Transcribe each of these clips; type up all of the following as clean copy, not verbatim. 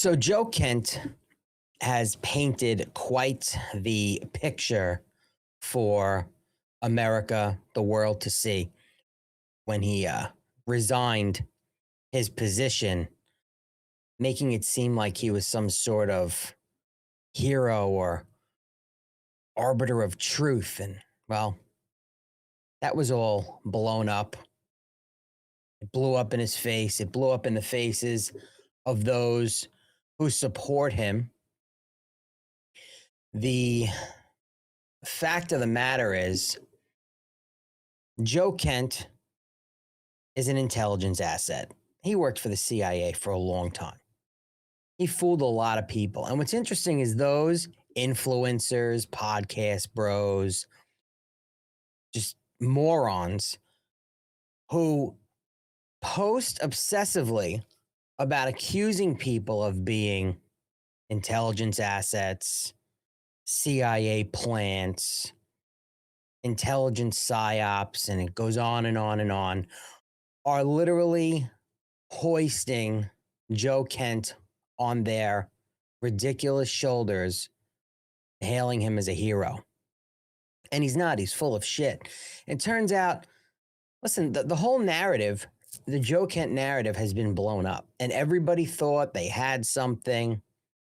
So Joe Kent has painted quite the picture for America, the world to see when he resigned his position, making it seem like he was some sort of hero or arbiter of truth. And well, that was all blown up. It blew up in his face. It blew up in the faces of those who support him. The fact of the matter is, Joe Kent is an intelligence asset. He worked for the CIA for a long time. He fooled a lot of people. And what's interesting is those influencers, podcast bros, just morons who post obsessively about accusing people of being intelligence assets, CIA plants, intelligence psyops, and it goes on and on and on, are literally hoisting Joe Kent on their ridiculous shoulders, hailing him as a hero. And he's not. He's full of shit. It turns out, listen, the whole narrative, the Joe Kent narrative has been blown up. And everybody thought they had something.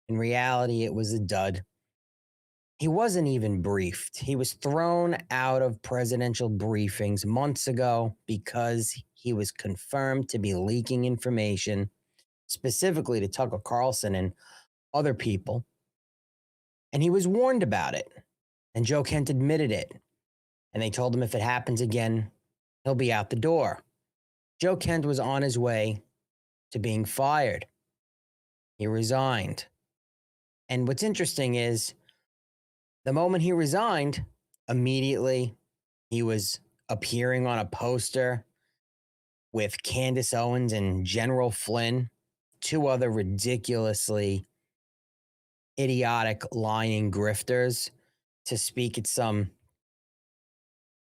In reality, it was a dud. He wasn't even briefed. He was thrown out of presidential briefings months ago because he was confirmed to be leaking information, specifically to Tucker Carlson and other people. And he was warned about it. And Joe Kent admitted it. And they told him if it happens again, he'll be out the door. Joe Kent was on his way to being fired. He resigned. And what's interesting is, the moment he resigned, immediately he was appearing on a poster with Candace Owens and General Flynn, two other ridiculously idiotic lying grifters, to speak at some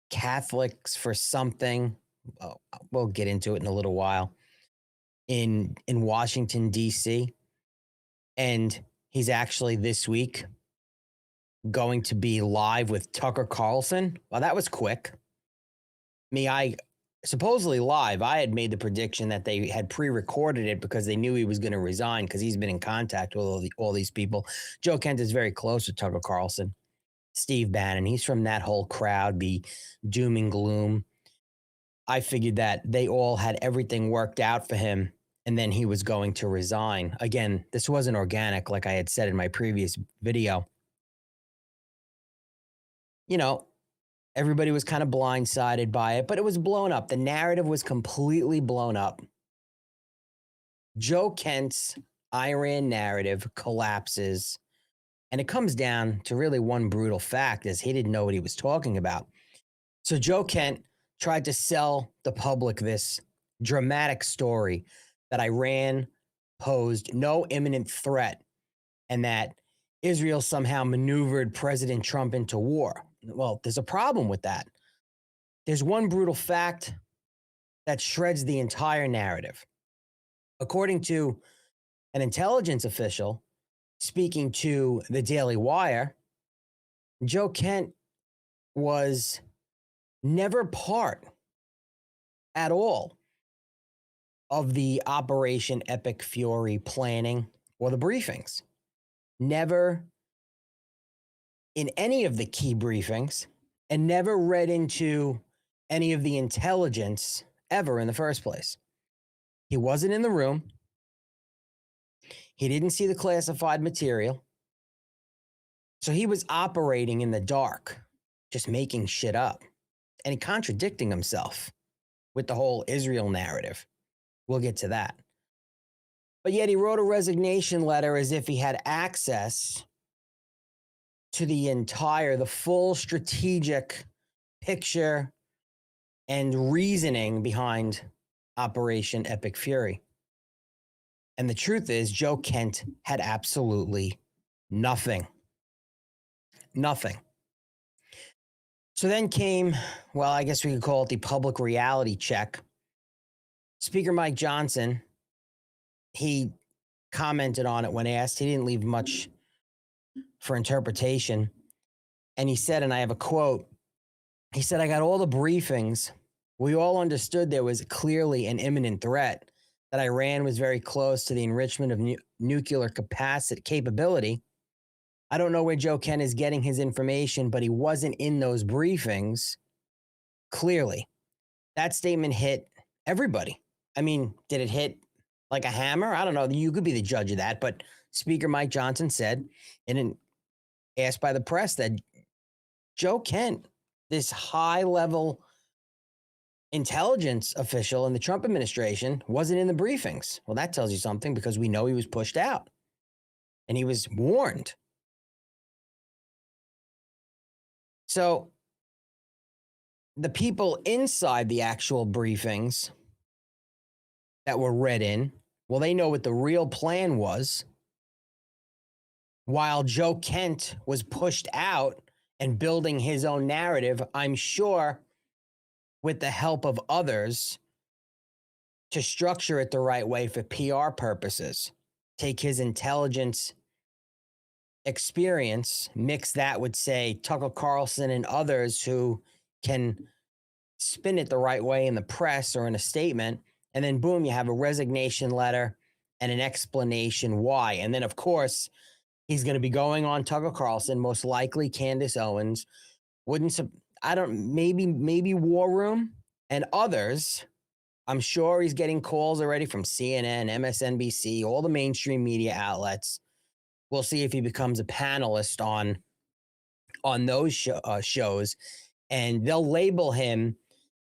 Catholics for something. We'll get into it in a little while. In Washington, D.C. And he's actually this week going to be live with Tucker Carlson. Well, that was quick. I supposedly live. I had made the prediction that they had pre-recorded it because they knew he was going to resign because he's been in contact with all these people. Joe Kent is very close to Tucker Carlson. Steve Bannon, he's from that whole crowd, be doom and gloom. I figured that they all had everything worked out for him, and then he was going to resign. Again, this wasn't organic, like I had said in my previous video. You know, everybody was kind of blindsided by it, but it was blown up. The narrative was completely blown up. Joe Kent's Iran narrative collapses, and it comes down to really one brutal fact, is he didn't know what he was talking about. So Joe Kent tried to sell the public this dramatic story that Iran posed no imminent threat and that Israel somehow maneuvered President Trump into war. Well, there's a problem with that. There's one brutal fact that shreds the entire narrative. According to an intelligence official speaking to the Daily Wire, Joe Kent was never part at all of the Operation Epic Fury planning or the briefings. Never in any of the key briefings, and never read into any of the intelligence ever in the first place. He wasn't in the room. He didn't see the classified material. So he was operating in the dark, just making shit up and contradicting himself with the whole Israel narrative. We'll get to that. But yet he wrote a resignation letter as if he had access to the full strategic picture and reasoning behind Operation Epic Fury. And the truth is, Joe Kent had absolutely nothing. Nothing. So then came, well, I guess we could call it the public reality check. Speaker Mike Johnson, he commented on it when asked. He didn't leave much for interpretation. And he said, and I have a quote, he said, I got all the briefings. We all understood there was clearly an imminent threat, that Iran was very close to the enrichment of nuclear capability. I don't know where Joe Kent is getting his information, but he wasn't in those briefings. Clearly, that statement hit everybody. I mean, did it hit like a hammer? I don't know. You could be the judge of that. But Speaker Mike Johnson said, and asked by the press, that Joe Kent, this high-level intelligence official in the Trump administration, wasn't in the briefings. Well, that tells you something, because we know he was pushed out and he was warned. So the people inside the actual briefings that were read in, well, they know what the real plan was, while Joe Kent was pushed out and building his own narrative, I'm sure with the help of others, to structure it the right way for PR purposes. Take his intelligence experience, mix that with, say, Tucker Carlson and others who can spin it the right way in the press or in a statement, and then boom, you have a resignation letter and an explanation why. And then, of course, he's going to be going on Tucker Carlson, most likely Candace Owens, maybe War Room and others. I'm sure he's getting calls already from CNN, MSNBC, all the mainstream media outlets. We'll see if he becomes a panelist on those shows, and they'll label him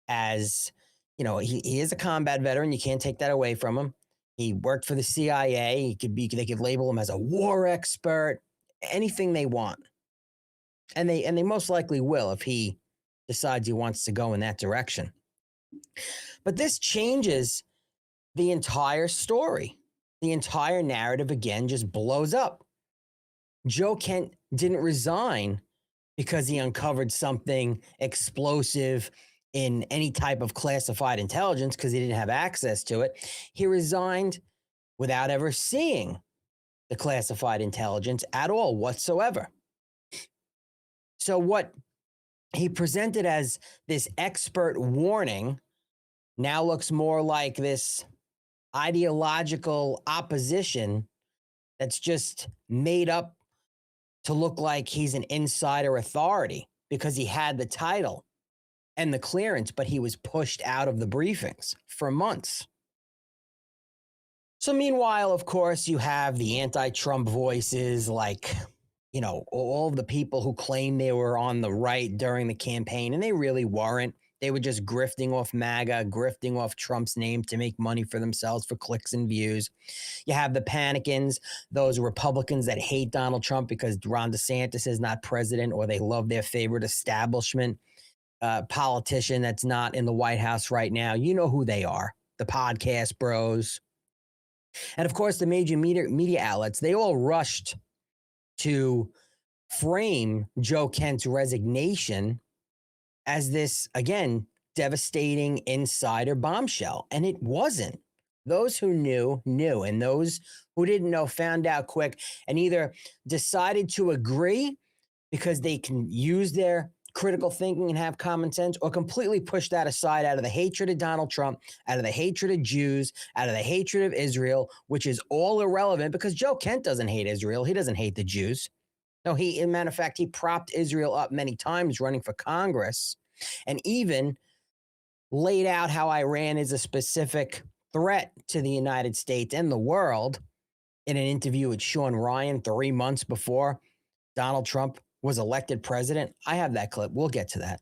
as, he is a combat veteran. You can't take that away from him. He worked for the CIA. They could label him as a war expert, anything they want. And they most likely will if he decides he wants to go in that direction. But this changes the entire story. The entire narrative, again, just blows up. Joe Kent didn't resign because he uncovered something explosive in any type of classified intelligence, because he didn't have access to it. He resigned without ever seeing the classified intelligence at all whatsoever. So what he presented as this expert warning now looks more like this ideological opposition that's just made up to look like he's an insider authority because he had the title and the clearance, but he was pushed out of the briefings for months. So meanwhile, of course, you have the anti-Trump voices, like, all of the people who claim they were on the right during the campaign, and they really weren't. They were just grifting off MAGA, grifting off Trump's name to make money for themselves, for clicks and views. You have the panicans, those Republicans that hate Donald Trump because Ron DeSantis is not president, or they love their favorite establishment politician that's not in the White House right now. You know who they are, the podcast bros. And of course, the major media outlets, they all rushed to frame Joe Kent's resignation as this, again, devastating insider bombshell. And it wasn't. Those who knew, and those who didn't know found out quick, and either decided to agree because they can use their critical thinking and have common sense, or completely pushed that aside out of the hatred of Donald Trump, out of the hatred of Jews, out of the hatred of Israel, which is all irrelevant, because Joe Kent doesn't hate Israel. He doesn't hate the Jews. No, as a matter of fact, he propped Israel up many times running for Congress, and even laid out how Iran is a specific threat to the United States and the world in an interview with Sean Ryan 3 months before Donald Trump was elected president. I have that clip. We'll get to that.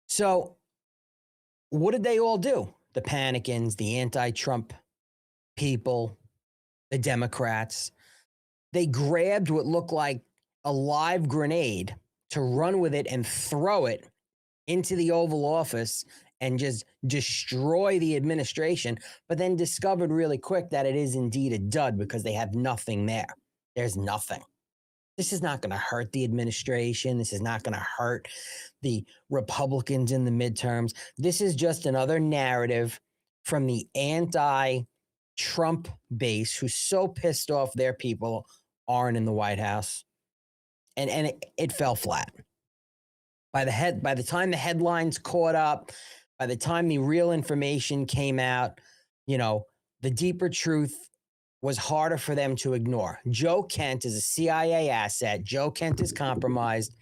So what did they all do? The panicans, the anti-Trump people, the Democrats, they grabbed what looked like a live grenade to run with it and throw it into the Oval Office and just destroy the administration, but then discovered really quick that it is indeed a dud because they have nothing there. There's nothing. This is not going to hurt the administration. This is not going to hurt the Republicans in the midterms. This is just another narrative from the Trump base who's so pissed off their people aren't in the White House. And it fell flat. By the time the headlines caught up, by the time the real information came out, the deeper truth was harder for them to ignore. Joe Kent is a CIA asset. Joe Kent is compromised.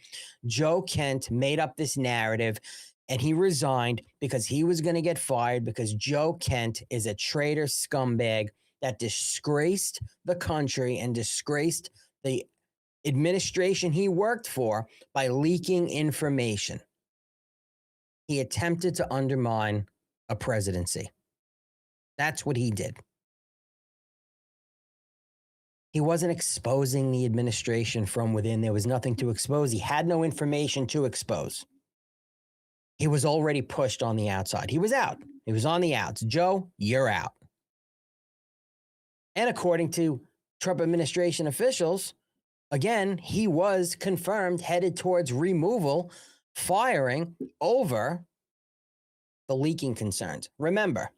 Joe Kent made up this narrative, and he resigned because he was going to get fired because Joe Kent is a traitor scumbag that disgraced the country and disgraced the administration he worked for by leaking information. He attempted to undermine a presidency. That's what he did. He wasn't exposing the administration from within. There was nothing to expose. He had no information to expose. He was already pushed on the outside. He was out. He was on the outs. Joe, you're out. And according to Trump administration officials, again, he was confirmed headed towards removal, firing over the leaking concerns. Remember,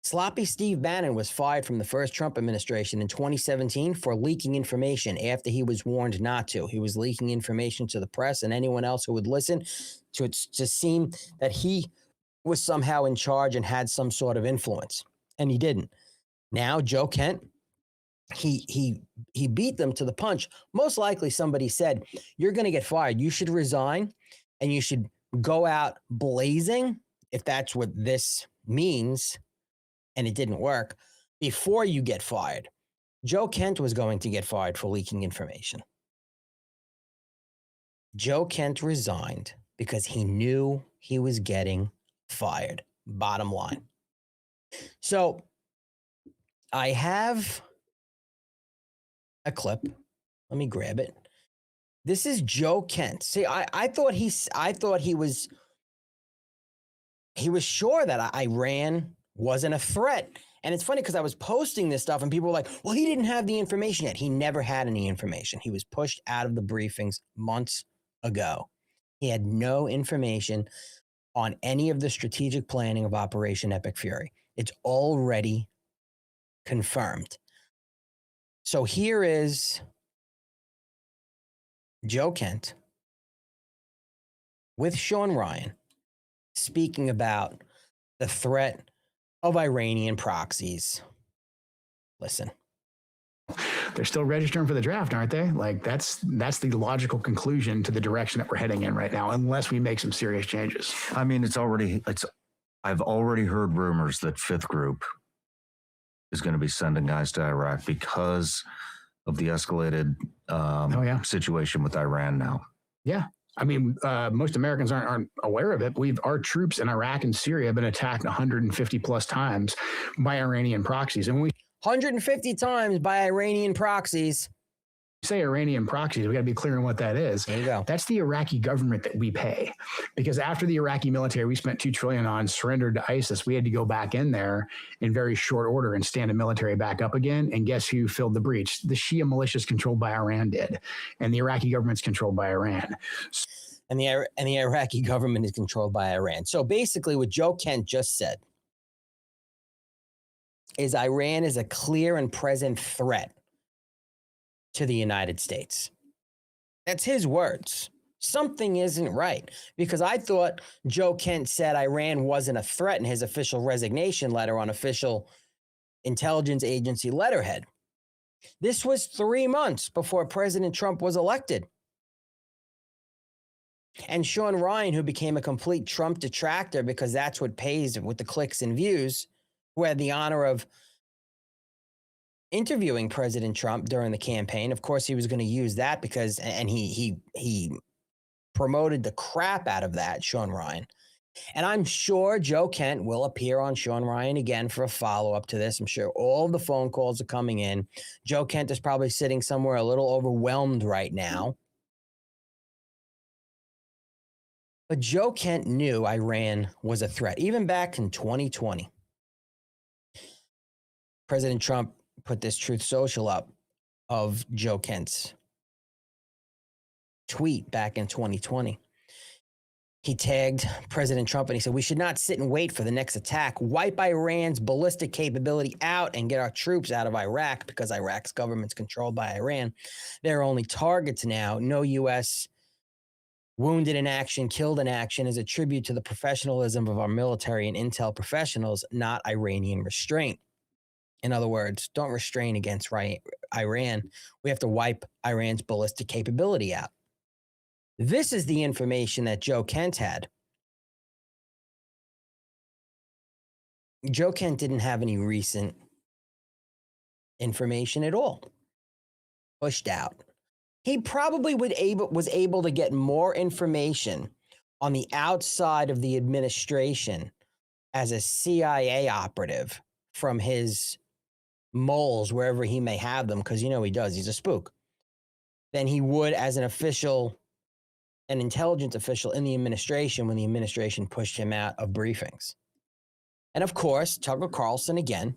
Sloppy Steve Bannon was fired from the first Trump administration in 2017 for leaking information after he was warned not to. He was leaking information to the press and anyone else who would listen to it to seem that he was somehow in charge and had some sort of influence. And he didn't. Now, Joe Kent, he beat them to the punch. Most likely somebody said, you're going to get fired. You should resign and you should go out blazing, if that's what this means. And it didn't work, before you get fired. Joe Kent was going to get fired for leaking information. Joe Kent resigned because he knew he was getting fired. Bottom line. So I have a clip. Let me grab it. This is Joe Kent. See, I thought he was sure that Iran wasn't a threat. And it's funny because I was posting this stuff and people were like, well, he didn't have the information yet. He never had any information. He was pushed out of the briefings months ago. He had no information on any of the strategic planning of Operation Epic Fury. It's already confirmed. So here is Joe Kent with Sean Ryan speaking about the threat of Iranian proxies. Listen. They're still registering for the draft, aren't they? Like that's the logical conclusion to the direction that we're heading in right now, unless we make some serious changes. I mean, I've already heard rumors that Fifth Group is going to be sending guys to Iraq because of the escalated situation with Iran now. Yeah. I mean, most Americans aren't aware of it. Our troops in Iraq and Syria have been attacked 150 plus times by Iranian proxies. And when we 150 times by Iranian proxies. Say Iranian proxies, we got to be clear on what that is. There you go. That's the Iraqi government that we pay. Because after the Iraqi military, we spent $2 trillion on, surrendered to ISIS, we had to go back in there in very short order and stand the military back up again. And guess who filled the breach? The Shia militias controlled by Iran did. And the Iraqi government's controlled by Iran. And the Iraqi government is controlled by Iran. So basically what Joe Kent just said is Iran is a clear and present threat to the United States. That's his words. Something isn't right, because I thought Joe Kent said Iran wasn't a threat in his official resignation letter on official intelligence agency letterhead. This was 3 months before President Trump was elected. And Sean Ryan, who became a complete Trump detractor because that's what pays with the clicks and views, who had the honor of interviewing President Trump during the campaign. Of course, he was going to use that because, and he promoted the crap out of that, Sean Ryan. And I'm sure Joe Kent will appear on Sean Ryan again for a follow-up to this. I'm sure all the phone calls are coming in. Joe Kent is probably sitting somewhere a little overwhelmed right now. But Joe Kent knew Iran was a threat, even back in 2020. President Trump put this Truth Social up of Joe Kent's tweet back in 2020. he tagged President Trump and he said, we should not sit and wait for the next attack. Wipe Iran's ballistic capability out and get our troops out of Iraq because Iraq's government's controlled by Iran. They're only targets now. No U.S. wounded in action, killed in action is a tribute to the professionalism of our military and intel professionals, not Iranian restraint. In other words, don't restrain against Iran. We have to wipe Iran's ballistic capability out. This is the information that Joe Kent had. Joe Kent didn't have any recent information at all. Pushed out. He probably was able to get more information on the outside of the administration as a CIA operative from his moles, wherever he may have them, because you know he does. He's a spook. Than he would as an intelligence official in the administration when the administration pushed him out of briefings. And of course, Tucker Carlson, again,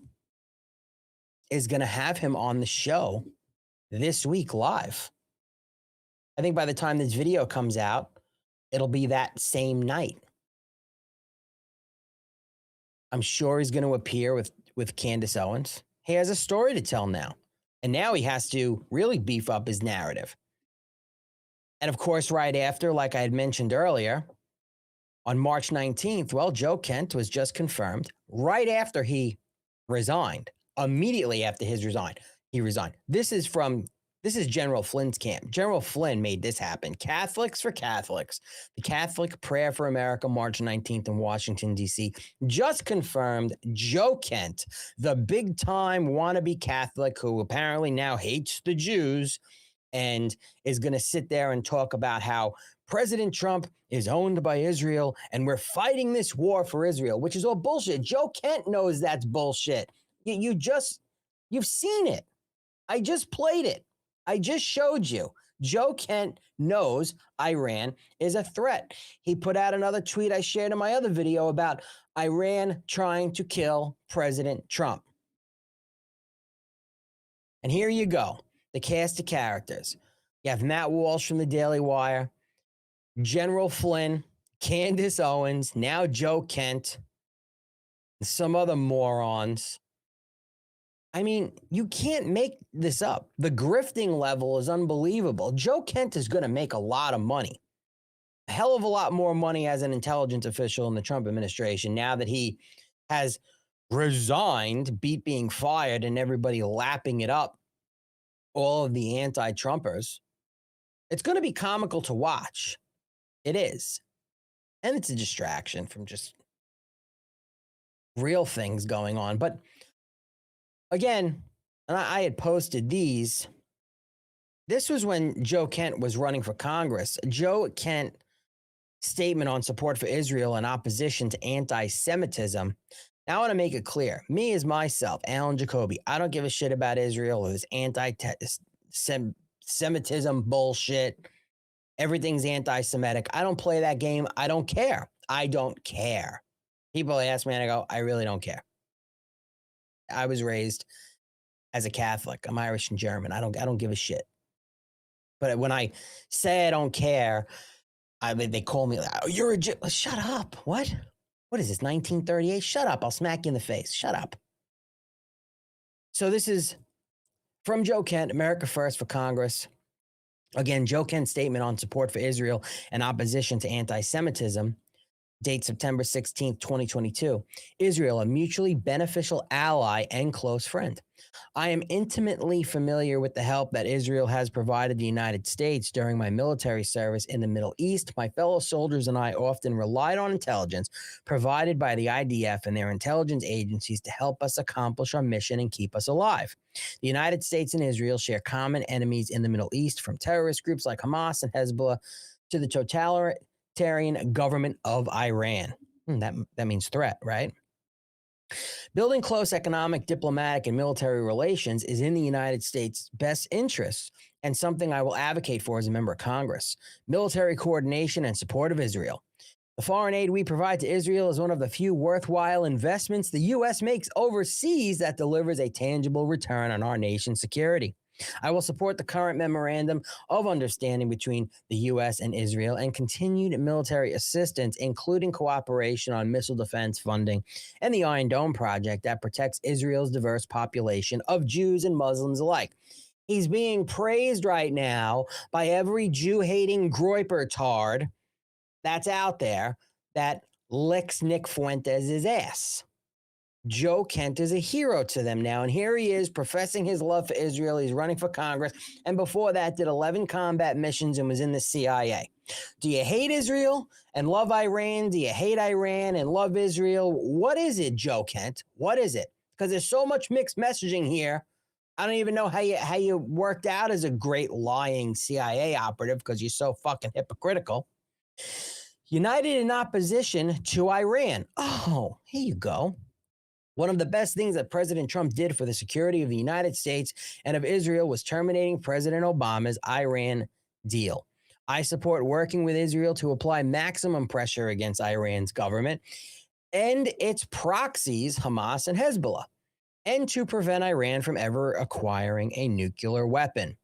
is going to have him on the show this week live. I think by the time this video comes out, it'll be that same night. I'm sure he's going to appear with Candace Owens. He has a story to tell now. And now he has to really beef up his narrative. And of course, right after, like I had mentioned earlier, on March 19th, well, Joe Kent was just confirmed right after he resigned, immediately after he resigned. This is General Flynn's camp. General Flynn made this happen. Catholics for Catholics. The Catholic Prayer for America, March 19th in Washington, D.C. just confirmed Joe Kent, the big-time wannabe Catholic who apparently now hates the Jews and is going to sit there and talk about how President Trump is owned by Israel and we're fighting this war for Israel, which is all bullshit. Joe Kent knows that's bullshit. You've seen it. I just played it. I just showed you. Joe Kent knows Iran is a threat. He put out another tweet I shared in my other video about Iran trying to kill President Trump. And here you go. The cast of characters. You have Matt Walsh from the Daily Wire, General Flynn, Candace Owens, now Joe Kent, and some other morons. I mean, you can't make this up. The grifting level is unbelievable. Joe Kent is going to make a lot of money. A hell of a lot more money as an intelligence official in the Trump administration now that he has resigned, beat being fired, and everybody lapping it up. All of the anti-Trumpers. It's going to be comical to watch. It is. And it's a distraction from just real things going on. But again, and I had posted these. This was when Joe Kent was running for Congress. Joe Kent statement on support for Israel and opposition to anti-Semitism. Now, I want to make it clear. Me as myself, Alan Jacoby, I don't give a shit about Israel or this anti-Semitism bullshit. Everything's anti-Semitic. I don't play that game. I don't care. I don't care. People ask me and I go, I really don't care. I was raised as a Catholic. I'm Irish and German. I don't give a shit. But when I say I don't care, they call me, oh, you're a Jew. Shut up. What? What is this, 1938? Shut up. I'll smack you in the face. Shut up. So this is from Joe Kent, America First for Congress. Again, Joe Kent's statement on support for Israel and opposition to anti-Semitism. Date September 16th, 2022. Israel, a mutually beneficial ally and close friend. I am intimately familiar with the help that Israel has provided the United States during my military service in the Middle East. My fellow soldiers and I often relied on intelligence provided by the IDF and their intelligence agencies to help us accomplish our mission and keep us alive. The United States and Israel share common enemies in the Middle East, from terrorist groups like Hamas and Hezbollah to the totalitarian government of Iran. That means threat, right? Building close economic, diplomatic, and military relations is in the United States' best interests and something I will advocate for as a member of Congress. Military coordination and support of Israel. The foreign aid we provide to Israel is one of the few worthwhile investments the U.S. makes overseas that delivers a tangible return on our nation's security. I will support the current memorandum of understanding between the U.S. and Israel and continued military assistance, including cooperation on missile defense funding and the Iron Dome project that protects Israel's diverse population of Jews and Muslims alike. He's being praised right now by every Jew-hating groiper-tard that's out there that licks Nick Fuentes' ass. Joe Kent is a hero to them now, and here he is professing his love for Israel. He's running for Congress, and before that did 11 combat missions and was in the CIA. Do you hate Israel and love Iran? Do you hate Iran and love Israel? What is it, Joe Kent? What is it? Because there's so much mixed messaging here. I don't even know how you worked out as a great lying CIA operative because you're so fucking hypocritical. United in opposition to Iran. Oh, here you go. One of the best things that President Trump did for the security of the United States and of Israel was terminating President Obama's Iran deal. I support working with Israel to apply maximum pressure against Iran's government and its proxies, Hamas and Hezbollah, and to prevent Iran from ever acquiring a nuclear weapon.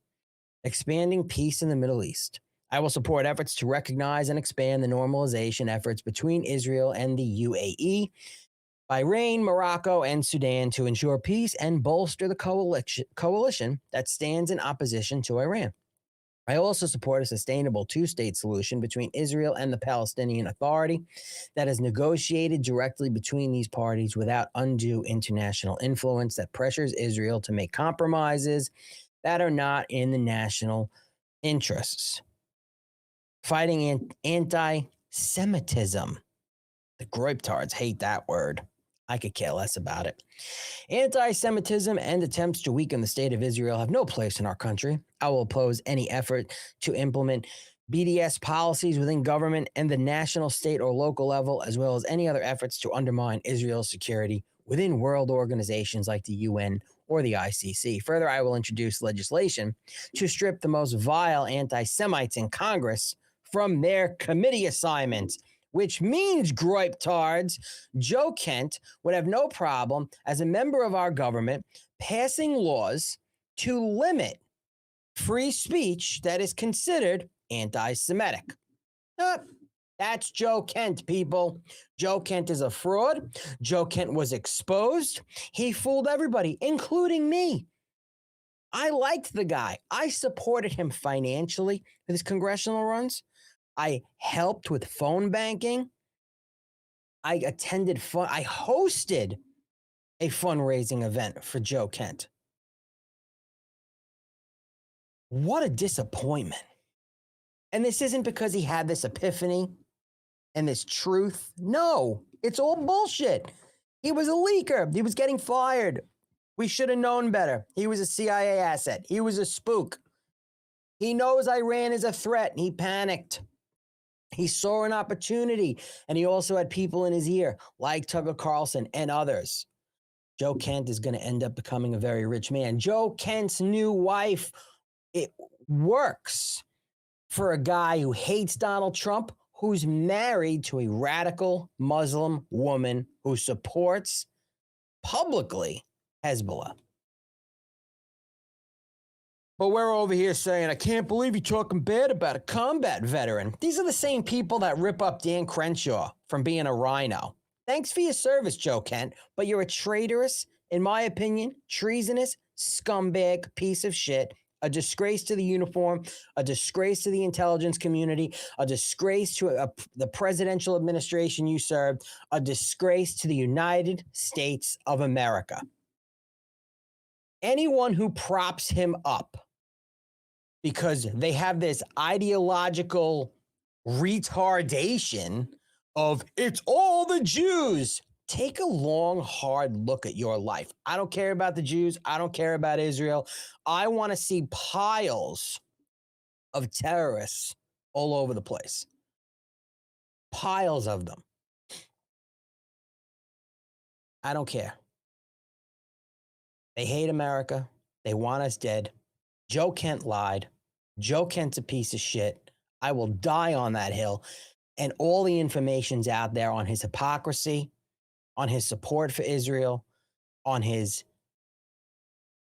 Expanding peace in the Middle East. I will support efforts to recognize and expand the normalization efforts between Israel and the UAE, Bahrain, Morocco, and Sudan to ensure peace and bolster the coalition that stands in opposition to Iran. I also support a sustainable two-state solution between Israel and the Palestinian Authority that is negotiated directly between these parties without undue international influence that pressures Israel to make compromises that are not in the national interests. Fighting anti-Semitism. The groiptards hate that word. I could care less about it. Anti-Semitism and attempts to weaken the state of Israel have no place in our country. I will oppose any effort to implement BDS policies within government and the national, state, or local level, as well as any other efforts to undermine Israel's security within world organizations like the UN or the ICC. Further, I will introduce legislation to strip the most vile anti-Semites in Congress from their committee assignments, which means, groiptards, Joe Kent would have no problem as a member of our government passing laws to limit free speech that is considered anti-Semitic. That's Joe Kent, people. Joe Kent is a fraud. Joe Kent was exposed. He fooled everybody, including me. I liked the guy. I supported him financially for his congressional runs. I helped with phone banking. I hosted a fundraising event for Joe Kent. What a disappointment. And this isn't because he had this epiphany and this truth. No, it's all bullshit. He was a leaker. He was getting fired. We should have known better. He was a CIA asset. He was a spook. He knows Iran is a threat, and he panicked. He saw an opportunity, and he also had people in his ear, like Tucker Carlson and others. Joe Kent is going to end up becoming a very rich man. Joe Kent's new wife, it works for a guy who hates Donald Trump, who's married to a radical Muslim woman who supports publicly Hezbollah. But we're over here saying, I can't believe you're talking bad about a combat veteran. These are the same people that rip up Dan Crenshaw from being a rhino. Thanks for your service, Joe Kent, but you're a traitorous, in my opinion, treasonous, scumbag piece of shit, a disgrace to the uniform, a disgrace to the intelligence community, a disgrace to the presidential administration you served, a disgrace to the United States of America. Anyone who props him up because they have this ideological retardation of it's all the Jews. Take a long, hard look at your life. I don't care about the Jews. I don't care about Israel. I want to see piles of terrorists all over the place. Piles of them. I don't care. They hate America. They want us dead. Joe Kent lied. Joe Kent's a piece of shit. I will die on that hill. And all the information's out there on his hypocrisy, on his support for Israel, on his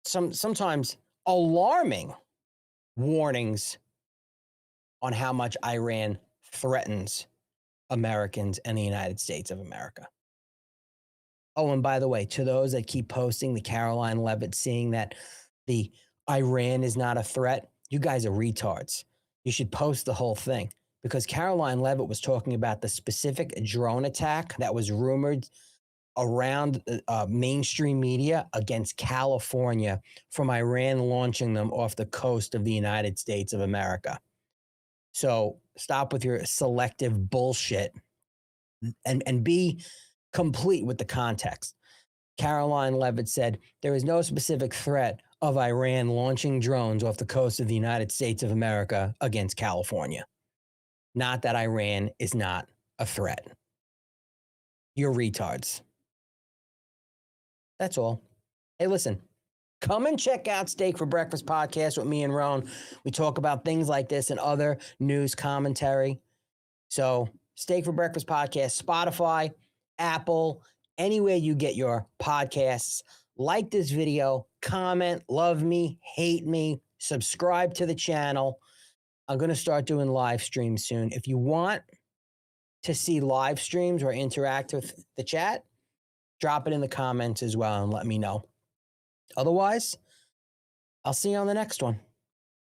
sometimes alarming warnings on how much Iran threatens Americans and the United States of America. Oh, and by the way, to those that keep posting the Caroline Levitt seeing that the Iran is not a threat, you guys are retards. You should post the whole thing, because Caroline Levitt was talking about the specific drone attack that was rumored around mainstream media against California from Iran launching them off the coast of the United States of America. So stop with your selective bullshit and be complete with the context. Caroline Levitt said, there is no specific threat of Iran launching drones off the coast of the United States of America against California. Not that Iran is not a threat. You're retards. That's all. Hey, listen, come and check out Steak for Breakfast podcast with me and Ron. We talk about things like this and other news commentary. So Steak for Breakfast podcast, Spotify, Apple, anywhere you get your podcasts. Like this video, comment, love me, hate me, subscribe to the channel. I'm going to start doing live streams soon. If you want to see live streams or interact with the chat, drop it in the comments as well and let me know. Otherwise, I'll see you on the next one.